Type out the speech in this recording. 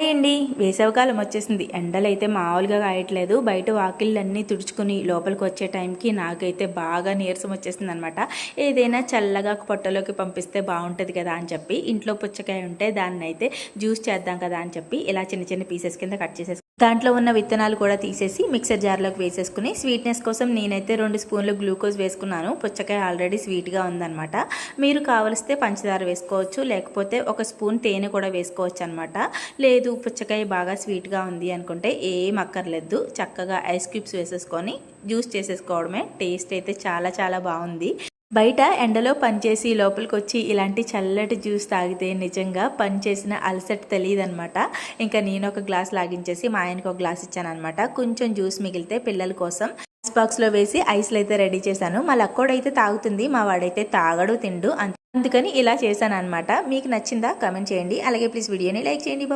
అండి వేసవికాలం వచ్చేసింది. ఎండలైతే మామూలుగా కాయట్లేదు. బయట వాకిళ్ళన్నీ తుడుచుకుని లోపలికి వచ్చే టైంకి నాకైతే బాగా నీరసం వచ్చేసింది అనమాట. ఏదైనా చల్లగా పొట్టలోకి పంపిస్తే బాగుంటుంది కదా అని చెప్పి ఇంట్లో పుచ్చకాయ ఉంటే దాన్ని అయితే జ్యూస్ చేద్దాం కదా అని చెప్పి ఇలా చిన్న చిన్న పీసెస్ కింద కట్ చేసేసి దాంట్లో ఉన్న విత్తనాలు కూడా తీసేసి మిక్సర్ జార్లోకి వేసేసుకుని స్వీట్నెస్ కోసం నేనైతే 2 స్పూన్లు గ్లూకోజ్ వేసుకున్నాను. పుచ్చకాయ ఆల్రెడీ స్వీట్గా ఉందన్నమాట. మీరు కావలిస్తే పంచదార వేసుకోవచ్చు, లేకపోతే 1 స్పూన్ తేనె కూడా వేసుకోవచ్చు అనమాట. లేదు పుచ్చకాయ బాగా స్వీట్గా ఉంది అనుకుంటే ఏం అక్కర్లేదు, చక్కగా ఐస్ క్యూబ్స్ వేసేసుకొని జ్యూస్ చేసేసుకోవడమే. టేస్ట్ అయితే చాలా చాలా బాగుంది. బయట ఎండలో పనిచేసి లోపలికి వచ్చి ఇలాంటి చల్లటి జ్యూస్ తాగితే నిజంగా పనిచేసిన అలసట తెలియదనమాట. ఇంకా నేను ఒక గ్లాస్ లాగించేసి మా ఆయనకు ఒక గ్లాస్ ఇచ్చాను అనమాట. కొంచెం జ్యూస్ మిగిలితే పిల్లల కోసం ఐస్ బాక్స్లో వేసి ఐస్లు అయితే రెడీ చేశాను. మా లక్కోడైతే తాగుతుంది, మా వాడైతే తాగడు తిండు, అందుకని ఇలా చేశాను అనమాట. మీకు నచ్చిందా కామెంట్ చేయండి. అలాగే ప్లీజ్ వీడియోని లైక్ చేయండి.